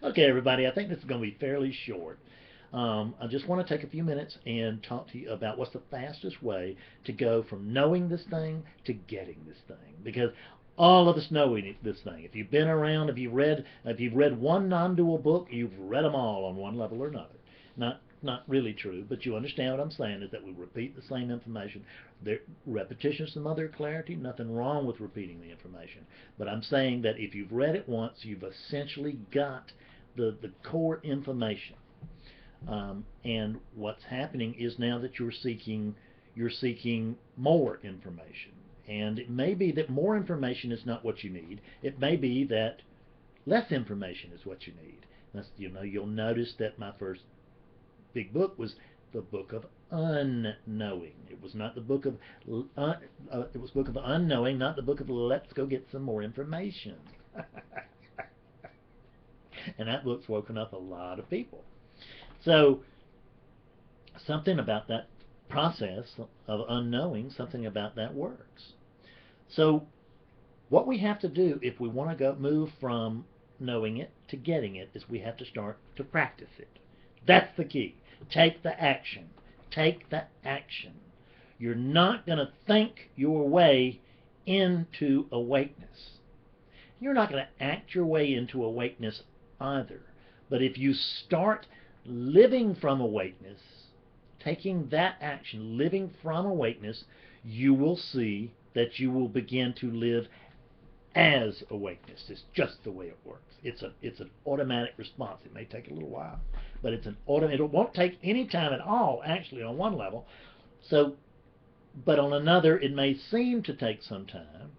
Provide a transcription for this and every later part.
Okay, everybody, I think this is going to be fairly short. I just want to take a few minutes and talk to you about what's the fastest way to go from knowing this thing to getting this thing. Because all of us know this thing. If you've been around, if you've read one non-dual book, you've read them all on one level or another. Not really true, but you understand what I'm saying is that we repeat the same information. Repetition is the mother of clarity. Nothing wrong with repeating the information. But I'm saying that if you've read it once, you've essentially got the core information. And what's happening is now that you're seeking more information. And it may be that more information is not what you need. It may be that less information is what you need. You'll notice that my first big book was the book of unknowing. It was not the book of it was book of unknowing, not the book of let's go get some more information. And that book's woken up a lot of people. So something about that process of unknowing, something about that works. So what we have to do if we want to move from knowing it to getting it is we have to start to practice it. That's the key. Take the action. Take the action. You're not going to think your way into awakeness. You're not going to act your way into awakeness either. But if you start living from awakeness, taking that action, living from awakeness, you will see that you will begin to live as awakeness. It's just the way it works. It's an automatic response. It may take a little while, but it's an automatic. It won't take any time at all, actually, on one level. So, but on another, it may seem to take some time.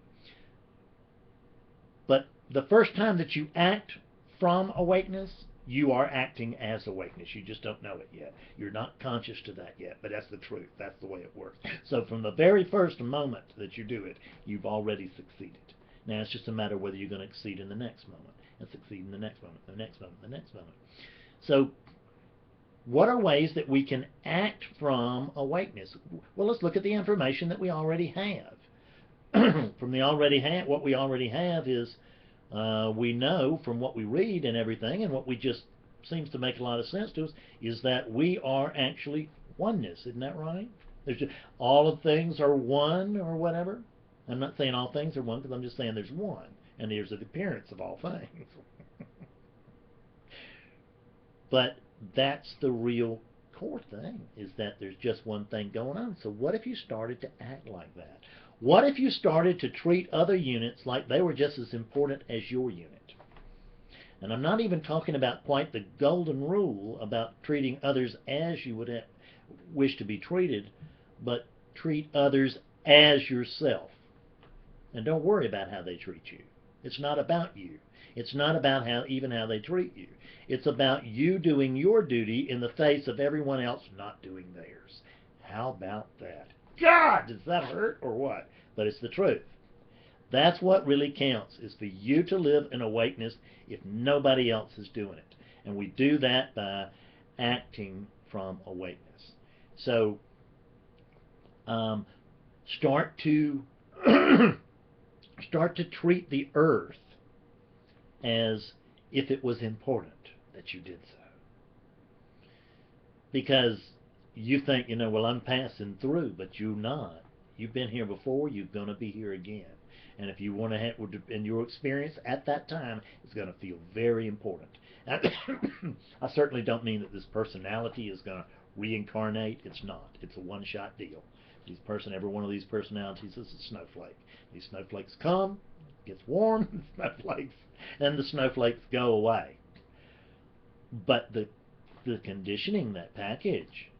But the first time that you act from awakeness, you are acting as awakeness. You just don't know it yet. You're not conscious to that yet, but that's the truth. That's the way it works. So from the very first moment that you do it, you've already succeeded. Now it's just a matter of whether you're going to succeed in the next moment, and succeed in the next moment, the next moment, the next moment. So what are ways that we can act from awakeness? Well, let's look at the information that we already have. From what we already have is we know from what we read and everything, and what we just seems to make a lot of sense to us, is that we are actually oneness. Isn't that right? There's just, all of things are one or whatever. I'm not saying all things are one, because I'm just saying there's one, and there's the appearance of all things. But that's the real core thing, is that there's just one thing going on. So what if you started to act like that? What if you started to treat other units like they were just as important as your unit? And I'm not even talking about quite the golden rule about treating others as you would wish to be treated, but treat others as yourself. And don't worry about how they treat you. It's not about you. It's not about even how they treat you. It's about you doing your duty in the face of everyone else not doing theirs. How about that? God, does that hurt or what? But it's the truth. That's what really counts, is for you to live in awakeness if nobody else is doing it. And we do that by acting from awakeness. So start to treat the earth as if it was important that you did so. Because you think, well, I'm passing through, but you're not. You've been here before, you're going to be here again. And if you want to have, in your experience at that time, it's going to feel very important. I certainly don't mean that this personality is going to reincarnate. It's not. It's a one-shot deal. Every one of these personalities is a snowflake. These snowflakes come, gets warm, and the snowflakes go away. But the conditioning, that package,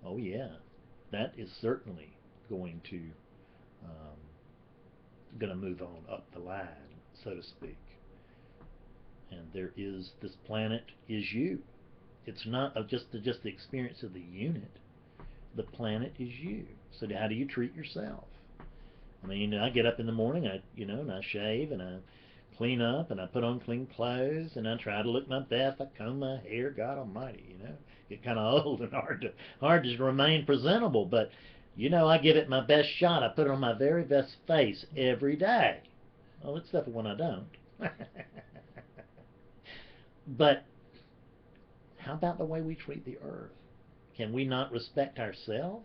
oh yeah, that is certainly going to move on up the line, so to speak. And this planet is you. It's not just the experience of the unit. The planet is you. So how do you treat yourself? I mean, I get up in the morning, and I shave, and I clean up, and I put on clean clothes, and I try to look my best. I comb my hair. God Almighty, get kind of old and hard to remain presentable. But I give it my best shot. I put on my very best face every day. Well, except for when I don't. But how about the way we treat the earth? Can we not respect ourselves?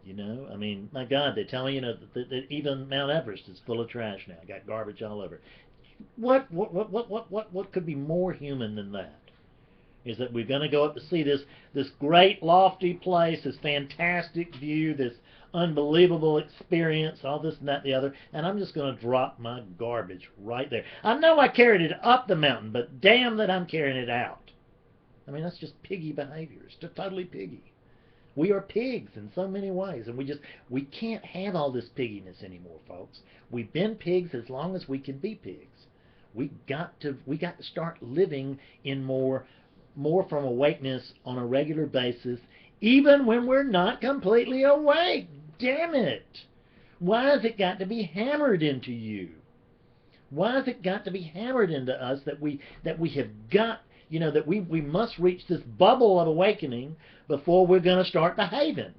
I mean, my God, they tell me, that even Mount Everest is full of trash now. Got garbage all over. What could be more human than that? Is that we're going to go up to see this great lofty place, this fantastic view, this unbelievable experience, all this and that and the other, and I'm just going to drop my garbage right there. I know I carried it up the mountain, but damn that I'm carrying it out. I mean, that's just piggy behavior. It's just totally piggy. We are pigs in so many ways, and we can't have all this pigginess anymore, folks. We've been pigs as long as we can be pigs. We got to start living in more from awakeness on a regular basis, even when we're not completely awake. Damn it! Why has it got to be hammered into you? Why has it got to be hammered into us that we have got, that we must reach this bubble of awakening before we're going to start behaving?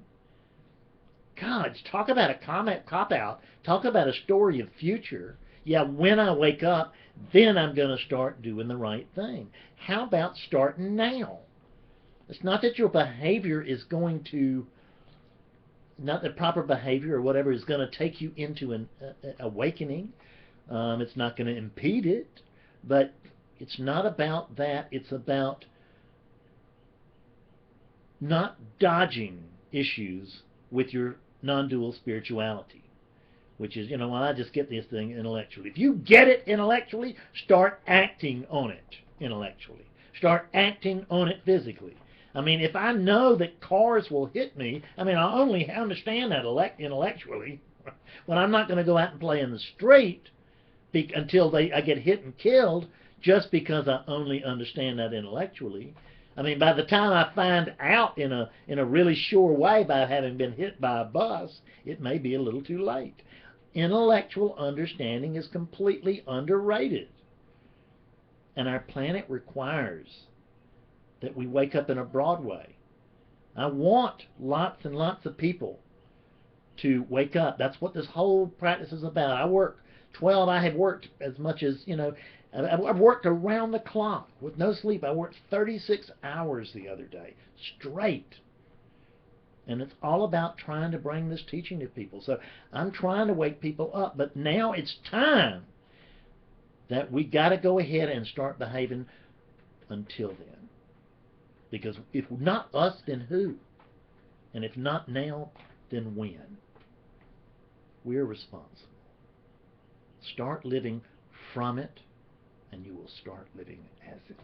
God, talk about a cop out. Talk about a story of future. Yeah, when I wake up, then I'm going to start doing the right thing. How about starting now? It's not that your behavior is going to, not that proper behavior or whatever is going to take you into an awakening. It's not going to impede it, but it's not about that. It's about not dodging issues with your non-dual spirituality, which is, well, I just get this thing intellectually. If you get it intellectually, start acting on it intellectually. Start acting on it physically. I mean, if I know that cars will hit me, I mean, I only understand that intellectually. But I'm not going to go out and play in the street until I get hit and killed just because I only understand that intellectually. I mean, by the time I find out in a really sure way by having been hit by a bus, it may be a little too late. Intellectual understanding is completely underrated. And our planet requires that we wake up in a broad way. I want lots and lots of people to wake up. That's what this whole practice is about. I have worked as much as, I've worked around the clock with no sleep. I worked 36 hours the other day, straight. And it's all about trying to bring this teaching to people. So I'm trying to wake people up. But now it's time that we got to go ahead and start behaving until then. Because if not us, then who? And if not now, then when? We're responsible. Start living from it, and you will start living as it.